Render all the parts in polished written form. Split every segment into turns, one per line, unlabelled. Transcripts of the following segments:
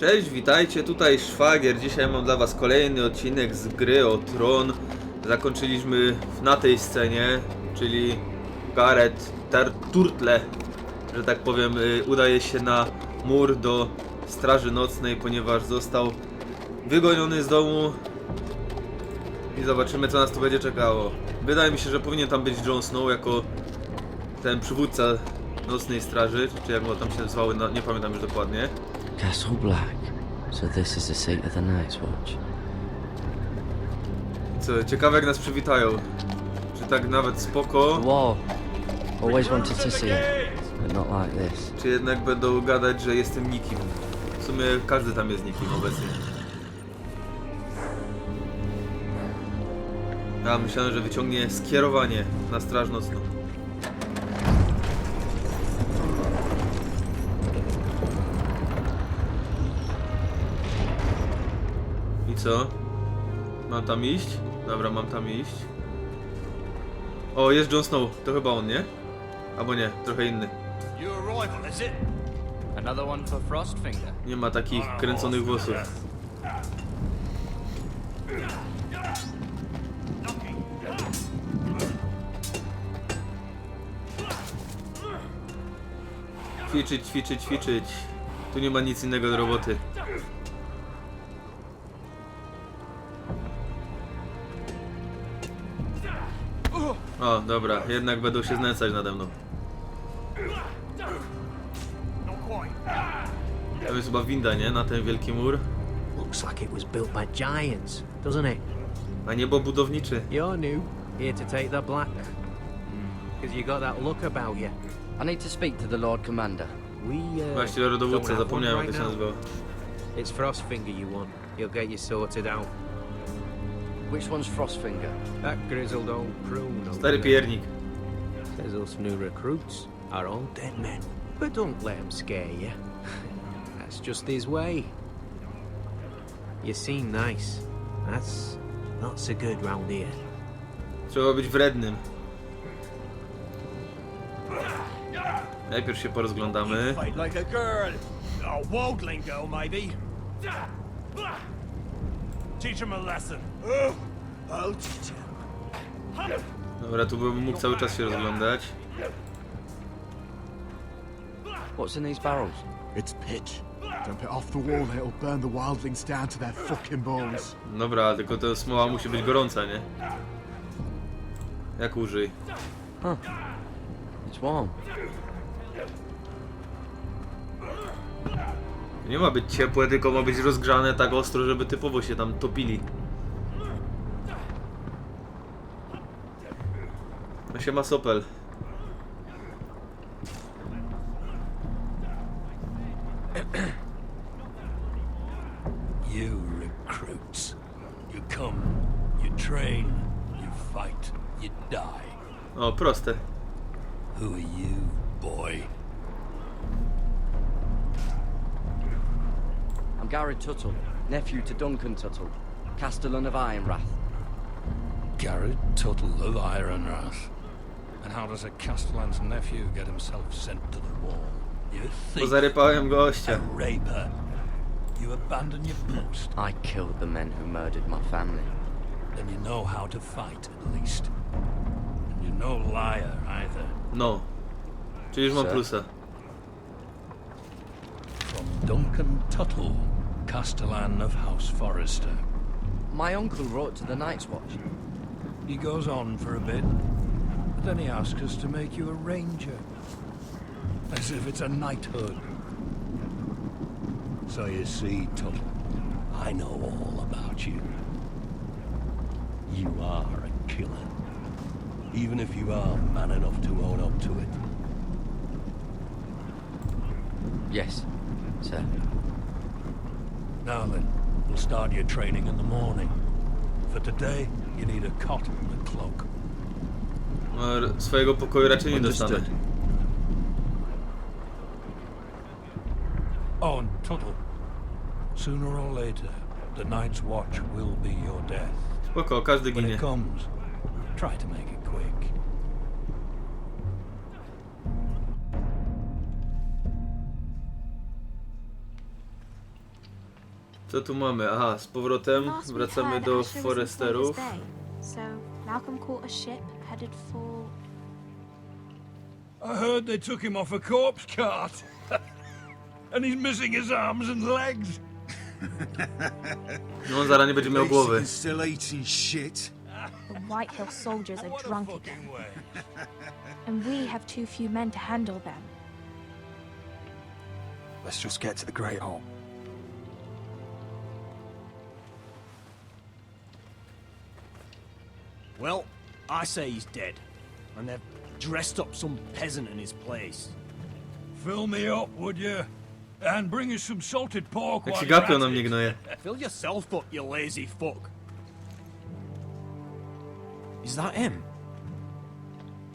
Cześć, witajcie, tutaj Szwagier. Dzisiaj mam dla was kolejny odcinek z gry o Tron. Zakończyliśmy na tej scenie, czyli Gareth Turtle, że tak powiem, udaje się na mur do straży nocnej, ponieważ został wygoniony z domu. I zobaczymy, co nas tu będzie czekało. Wydaje mi się, że powinien tam być Jon Snow jako ten przywódca nocnej straży, czy jak go tam się nazywały, nie pamiętam już dokładnie.
Castle Black. So this is the seat of the Night's Watch.
Co, ciekawe jak nas przywitają. Czy tak nawet spoko,
Whoa. Always wanted to see it, but not like this.
czy jednak będą gadać, że jestem nikim. W sumie każdy tam jest nikim obecnie. Ja myślałem, że wyciągnie skierowanie na straż nocną. I co? Mam tam iść? Dobra, mam tam iść. O, jest Jon Snow. To chyba on, nie? Albo nie, trochę inny. Nie ma takich kręconych włosów. Ćwiczyć, ćwiczyć, ćwiczyć. Tu nie ma nic innego do roboty. O, dobra, jednak będą się znęcać nade mną. To jest chyba winda, nie? Na ten wielki mur.
Looks like it was built by giants, doesn't it?
A niebo budowniczy.
You're new, here to take the black. Because you got that look about you.
I need to speak to the Lord Commander.
Właśnie rodowódca, zapomniałem jak to się nazywało.
It's Frostfinger you want. He'll get you sorted out.
Which one's Frostfinger?
That grizzled old prune over
Stary
there
piernik.
says us new recruits are all dead men. But don't let him scare you. That's just his way. You seem nice. That's not so good round here.
Trzeba być wrednym. Najpierw się porozglądamy.
Fight like a girl. A wogling girl, maybe. Teach him a lesson. I'll teach him.
Dobra, tu bym mógł cały czas się rozglądać.
What's in these barrels?
It's pitch. Dump it off the wall and it'll burn the wildlings down to their fucking bones.
Dobra, tylko to smoła musi być gorąca, nie? Jak użyj.
Huh. It's warm.
Nie ma być ciepłe, tylko ma być rozgrzane tak ostro, żeby typowo się tam topili. No się ma sopel.
You recruits. You come, you train, you fight, you die.
O, proste.
Who are you, boy?
I'm Gareth Tuttle, nephew to Duncan Tuttle, Castellan of Ironrath.
Gareth Tuttle of Ironrath. And how does a Castellan's nephew get himself sent to the wall? You thief,
Pozarypałem
a
gościa.
raper. You abandon your post.
I killed the men who murdered my family.
Then you know how to fight, at least. And you're no liar, either.
No. Czyli już mam
Sir?
plusa.
From Duncan Tuttle, Castellan of House Forrester.
My uncle wrote to the Night's Watch.
He goes on for a bit, but then he asks us to make you a ranger. As if it's a knighthood. So you see, Tuttle, I know all about you. You are a killer. Even if you are man enough to own up to it.
Yes, sir.
Now then, we'll start your training in the morning. For today, you need a cot and a cloak.
No, swojego pokoju raczej nie dostanę.
Understood. Oh, and Tuttle, sooner or later, the Night's Watch will be your death.
Spoko, każdy
When
ginie.
it comes, try to make it quick.
Co tu mamy? Aha, z powrotem
Last week
wracamy
heard
do
Asher was in
Forresterów.
Florida's Bay, so Malcolm caught a ship headed for...
I heard they took him off a corpse cart. And he's missing his arms and legs.
No on zaraz nie będzie miał głowy.
Still eating shit.
The White Hill soldiers are
What a
drunk
fucking
again,
way.
and we have too few men to handle them.
Let's just get to the Great Hall.
Well, I say he's dead. And they've dressed up some peasant in his place.
Fill me up, would you? And bring us some salted pork
Jak
while
się
you're
gapią
at
na
it.
mnie gnoje.
Fill yourself up, you lazy fuck. Is that him?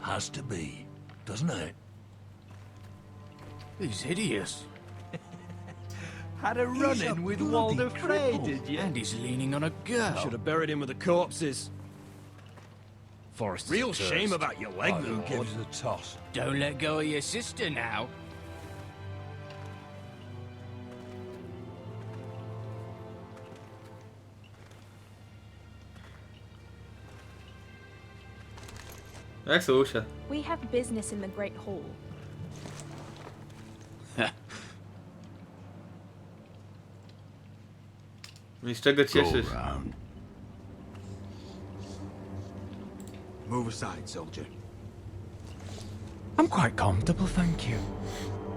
Has to be, doesn't it?
He's hideous.
Had a run-in with Walder Frey,
cripple.
did you?
And he's leaning on a girl. Should have buried him with the corpses. Forrester's
Real
cursed.
shame about your leg,
Who
Lord.
gives a toss?
Don't let go of your sister now.
Jak są usiadł?
We have business in the Great Hall.
I z czego cieszysz?
Move aside, soldier.
I'm quite comfortable, thank you.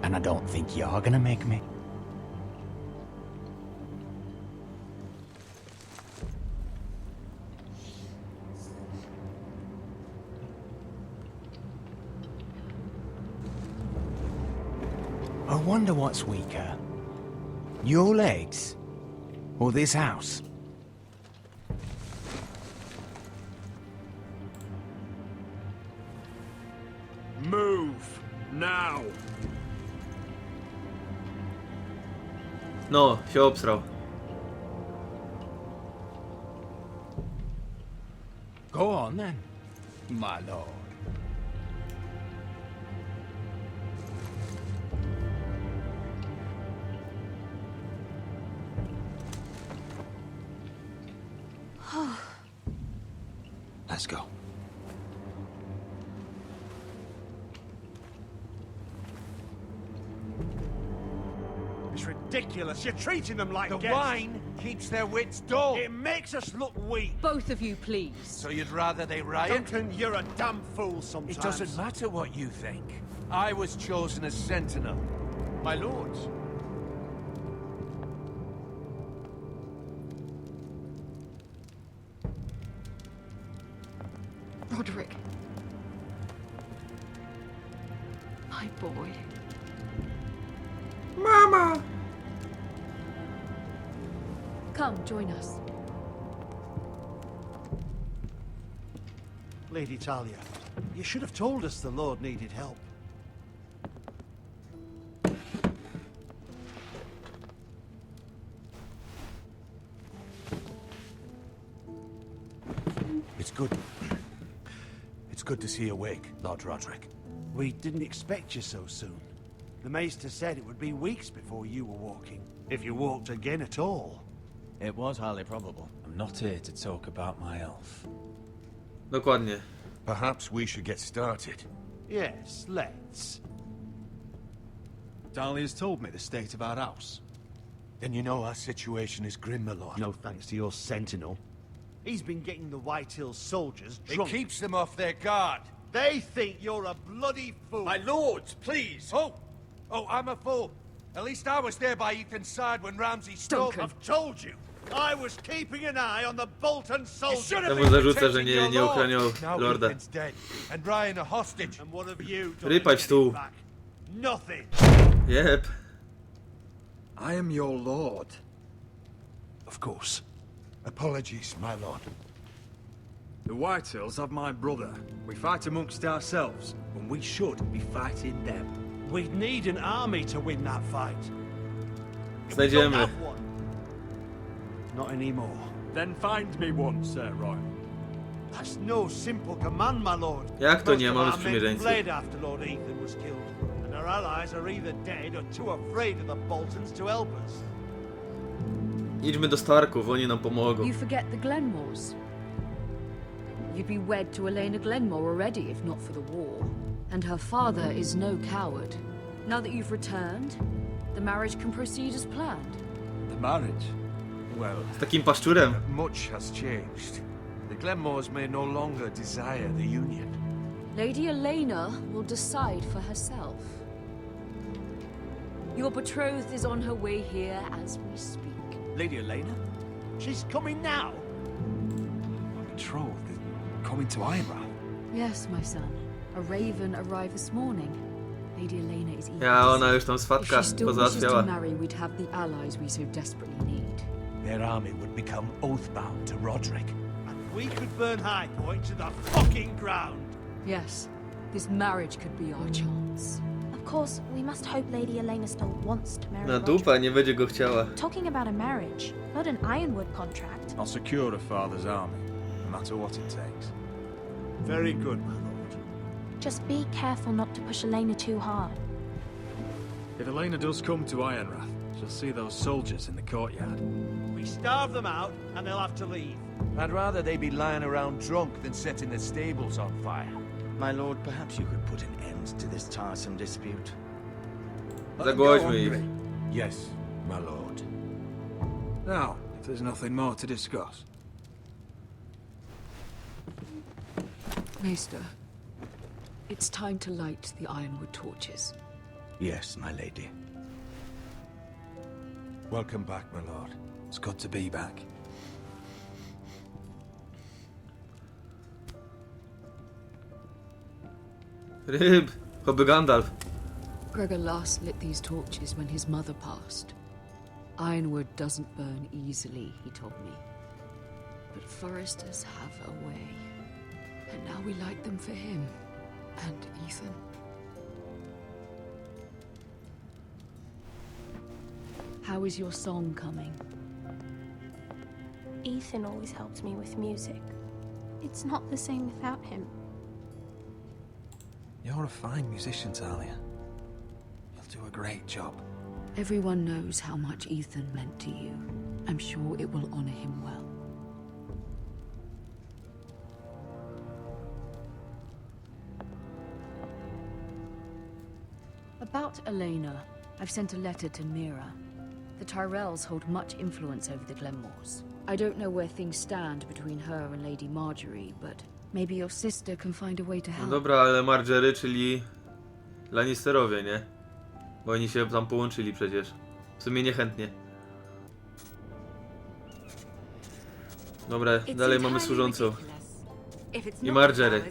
And I don't think you're gonna make me. I wonder what's weaker. Your legs? Or this house?
Move, now.
No, się obsrał.
Go on then, my lord.
Let's go.
It's ridiculous. You're treating them like
The
guests.
wine keeps their wits dull.
It makes us look weak.
Both of you, please.
So you'd rather they riot?
Duncan, you're a damn fool sometimes.
It doesn't matter what you think. I was chosen as sentinel. My lords.
Roderick. My boy.
Mama!
Come, join us.
Lady Talia, you should have told us the Lord needed help.
It's good. It's good to see you awake, Lord Roderick.
We didn't expect you so soon. The Maester said it would be weeks before you were walking, if you walked again at all.
It was highly probable. I'm not here to talk about my elf.
Dokładnie.
Perhaps we should get started.
Yes, let's.
Dahlia's told me the state of our house.
Then you know our situation is grim, my lord.
No thanks to your sentinel. He's been getting the White Hills soldiers
It
drunk.
keeps them off their guard.
They think you're a bloody fool.
My lords, please. Oh, I'm a fool. At least I was there by Ethan's side when Ramsay stole.
Duncan.
I've told you. I was keeping an eye on the Bolton soldiers.
Temu zarzuca, że nie ochraniał
Now
lorda.
Ethan's dead, and Ryan a hostage.
And what have you done
Rypać
to get
tu.
him back? Nothing.
Jep.
I am your lord.
Of course. Apologies, my lord.
The White Hills have my brother. We fight amongst ourselves, when we should be fighting them.
We'd need an army to win that fight. Don't
Znajdziemy.
have one. Not anymore.
Then find me one, Sir Roy.
That's no simple command, my lord.
Jak to nie?
Most of
Mamy
our men
sprzymierzeńców.
fled after Lord Ethan was killed, and our allies are either dead or too afraid of the Boltons to help us.
Idźmy do Starków, oni nam pomogą.
You forget the Glenmores. You'd be wed to Elena Glenmore already if not for the war. And her father is no coward. Now that you've returned, the marriage can proceed as planned.
The marriage? Well,
Z takim paszczurem.
much has changed. The Glenmores may no longer desire the union.
Lady Elena will decide for herself. Your betrothed is on her way here as we speak.
Lady Elena?
She's coming now.
My betrothed is coming to Ironrath.
Yes, my son. A raven arrived this morning. Lady Elena is eager.
Ja, ona już tam
If
swatka
she still wishes to
pozałatwiała.
marry, we'd have the allies we so desperately need.
Their army would become oathbound to Roderick. And we could burn High Point to the fucking ground.
Yes, this marriage could be our chance.
Of course, we must hope Lady Elena still wants to marry
Na
Roderick.
dupa, nie będzie go chciała.
Talking about a marriage, not an Ironwood contract.
I'll secure her father's army, no matter what it takes.
Very good, my lord.
Just be careful not to push Elena too hard.
If Elena does come to Ironrath, she'll see those soldiers in the courtyard.
We starve them out, and they'll have to leave. I'd rather they be lying around drunk than setting the stables on fire.
My lord, perhaps you could put an end to this tiresome dispute.
Zagłośmy ich.
Yes, my lord. Now, if there's nothing more to discuss.
Maester, it's time to light the Ironwood torches.
Yes, my lady.
Welcome back, my lord. It's good to be back.
Ryb, choby Gandalf.
Gregor last lit these torches when his mother passed. Ironwood doesn't burn easily, he told me. But foresters have a way. And now we light them for him and Ethan. How is your song coming?
Ethan always helps me with music. It's not the same without him.
You're a fine musician, Talia. You'll do a great job.
Everyone knows how much Ethan meant to you. I'm sure it will honor him well. About Elena, I've sent a letter to Mira. The Tyrells hold much influence over the Glenmores. I don't know where things stand between her and Lady Marjorie, but maybe your sister can find a way to
No
help.
dobra, ale Marjorie, czyli Lannisterowie, nie? Bo oni się tam połączyli przecież. W sumie niechętnie. Dobra, dalej mamy służącą. I Marjorie.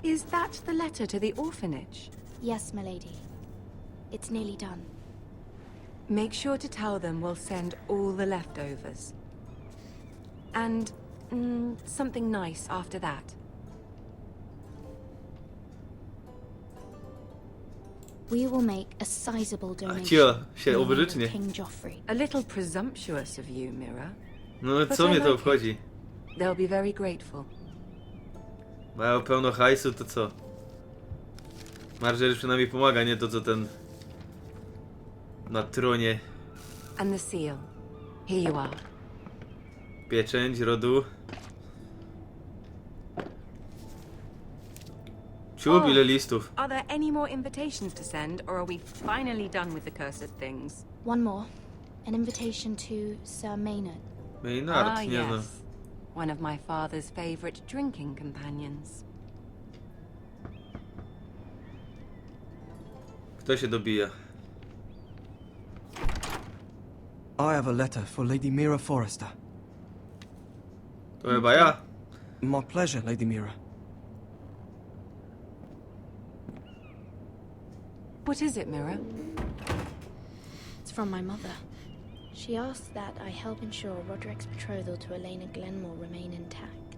Is that the letter to the orphanage?
Yes, my lady. It's nearly done.
Make sure to tell them we'll send all the leftovers. And something nice after that.
We will make a sizable donation
Cio, się
in the name of
obrzycznie.
King Joffrey.
A little presumptuous of you, Mira.
No
But
co
I
mnie to
like
obchodzi?
it. They'll be very grateful.
Mają pełno hajsu, to co? Marjorie przynajmniej pomaga, nie to co ten na tronie.
And the seal. Here you are.
Pieczęć rodu. Ciup, ile listów.
Are there any more invitations to send, or are we finally done with the cursed things?
One more. An invitation to Sir Maynard.
Maynard, nie no.
Yes. One of my father's favorite drinking companions.
Kto się dobija?
I have a letter for Lady Mira Forrester.
To chyba ja.
My pleasure, Lady Mira.
What is it, Mira?
It's from my mother. She asks that I help ensure Roderick's betrothal to Elena Glenmore remain intact.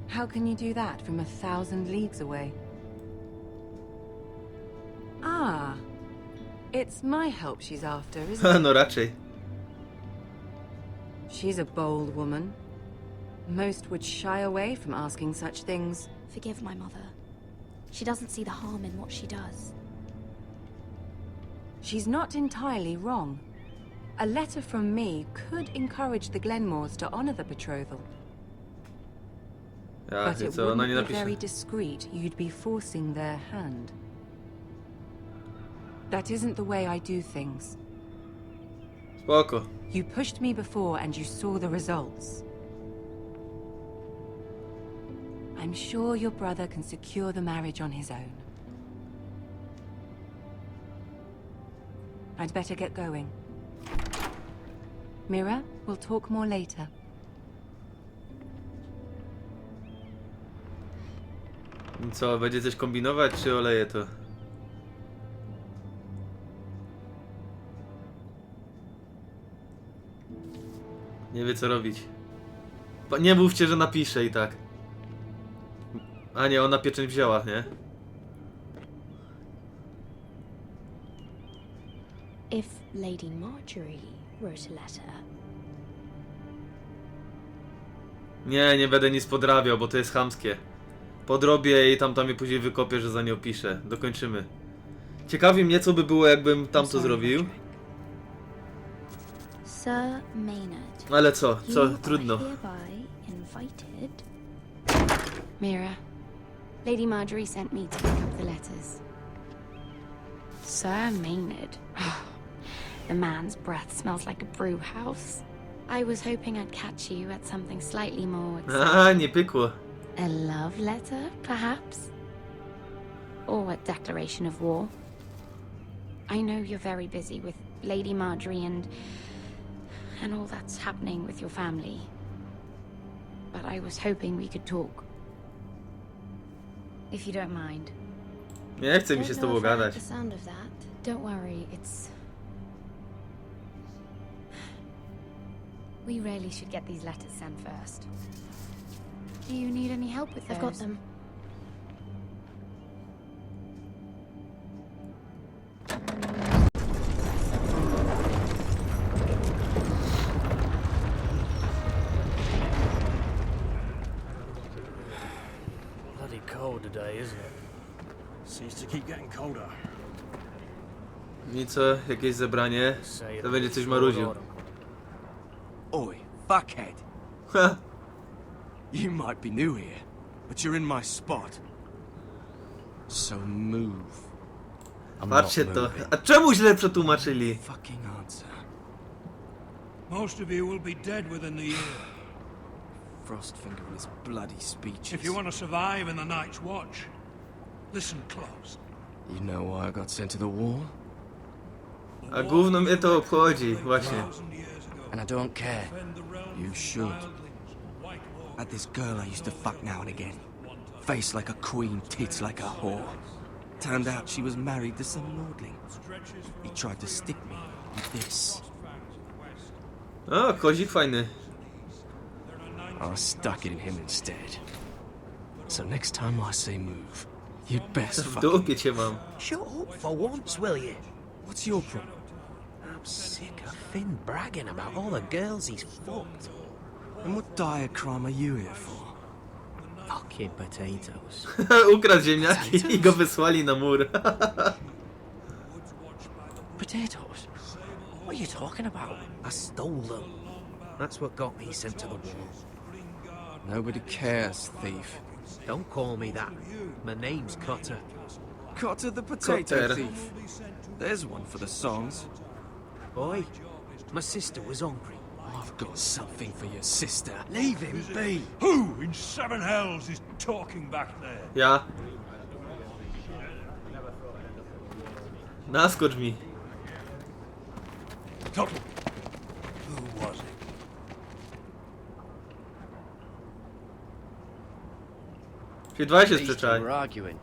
How can you do that from 1,000 leagues away? Ah, it's my help she's after, isn't it?
No raczej.
She's a bold woman. Most would shy away from asking such things.
Forgive my mother. She doesn't see the harm in what she does.
She's not entirely wrong. A letter from me could encourage the Glenmores to honor the betrothal.
Ja,
But it
co, ona nie
wouldn't be very
napisze.
discreet. You'd be forcing their hand. That isn't the way I do things.
Spoko.
You pushed me before and you saw the results. I'm sure your brother can secure the marriage on his own. I'd better get going. Mira, we'll talk more later.
I co, będzie coś kombinować, czy oleje to? Nie wie co robić. Nie mówcie, że napisze i tak. A nie, ona pieczęć wzięła, nie?
If Lady Marjorie wrote a letter.
Nie będę nic podrabiał, bo to jest chamskie. Podrobię i tam je później wykopię, że za nią piszę. Dokończymy. Ciekawi mnie, co by było, jakbym tam to zrobił.
Sir Maynard.
Ale co? Trudno.
Hereby invited. Mira, Lady Marjorie sent me to pick up the letters. Sir Maynard. The man's breath smells like a brew house. I was hoping I'd catch you at something slightly more exciting.
Nie pykło.
A love letter, perhaps? Or a declaration of war? I know you're very busy with Lady Marjorie and all that's happening with your family. But I was hoping we could talk. If you don't mind.
Nie chce mi się z tobą gadać.
The sound of that. Don't worry, it's... We really should get these letters sent first. Do you need any help with those? I've got them.
Bloody cold today, isn't it? Seems to keep getting colder.
I co? Jakieś zebranie? To będzie coś marudził.
Oi, fuckhead.
Ha!
You might be new here, but you're in my spot. So move.
Patrzcie to. A czemu źle przetłumaczyli?
Fucking answer.
Most of you will be dead within the year.
Frostfinger and his bloody speeches.
If you want to survive in the Night's Watch, listen close.
You know why I got sent to the war?
A gówno mnie to obchodzi, właśnie.
And I don't care. You should. I had this girl I used to fuck now and again. Face like a queen, tits like a whore. Turned out she was married to some lordling. He tried to stick me with this.
O, kozik fajny.
I stuck it in him instead. So next time I say move, you'd best
W dupie cię mam.
Shut up for once, will you?
What's your problem?
I'm sick of Finn bragging about all the girls he's fucked.
And what dire crime are you here for?
Fucking potatoes.
Ukradł ziemniaki i go wysłali na mur.
Potatoes? What are you talking about? I stole them. That's what got me sent to the war.
Nobody cares, thief.
Don't call me that. My name's Cutter.
Cutter the potato
Cutter.
thief. There's one for the songs.
Boy, my sister was hungry.
I've got something for your sister.
Leave him be.
Who in seven hells is talking back there?
Ja. Naskocz mi.
Tuttle. Who was it?
Się dwaj się
These two
sprzeczaj.
were arguing.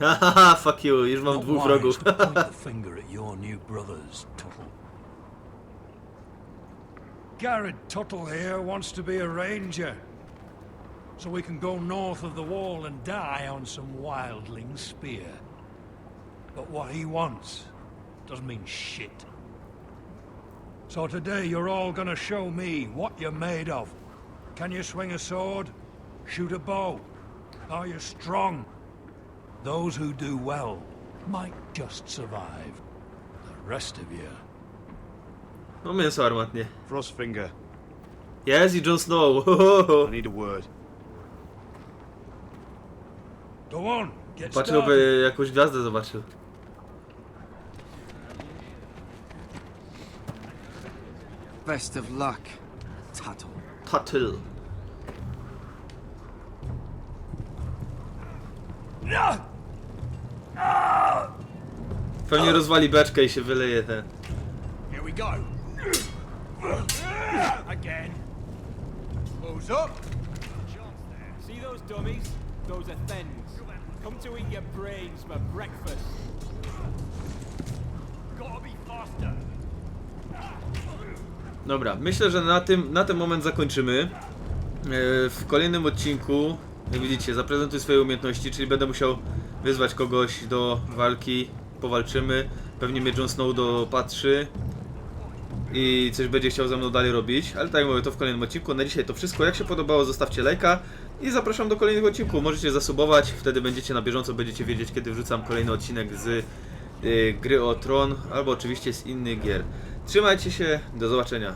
Hahaha, fuck you, już mam dwóch wrogów.
Not wise to point the finger at your new brothers, Tuttle. Garrett Tuttle here wants to be a ranger, so we can go north of the wall and die on some wildling spear. But what he wants doesn't mean shit. So today you're all gonna show me what you're made of. Can you swing a sword? Shoot a bow? Are you strong? Those who do well might just survive. The rest of you.
No mięso armatnie.
Frostfinger.
Yes, i Jon Snow.
I need a word.
Go on, get
Patrzył,
started.
by jakąś gwiazdę zobaczył.
Best of luck, Tuttle.
Tytuł. Pewnie rozwali beczkę i się wyleje ten.
Here we go. Again. Who's up?
See those dummies? Those are things. Come to eat your brains for breakfast.
Gotta be faster.
Dobra, myślę, że na ten moment zakończymy. W kolejnym odcinku, jak widzicie, zaprezentuję swoje umiejętności, czyli będę musiał wyzwać kogoś do walki, powalczymy. Pewnie mnie Jon Snow dopatrzy i coś będzie chciał ze mną dalej robić, ale tak jak mówię, to w kolejnym odcinku. Na dzisiaj to wszystko. Jak się podobało, zostawcie lajka i zapraszam do kolejnych odcinków. Możecie zasubować, wtedy będziecie na bieżąco, będziecie wiedzieć, kiedy wrzucam kolejny odcinek z gry o Tron, albo oczywiście z innych gier. Trzymajcie się, do zobaczenia.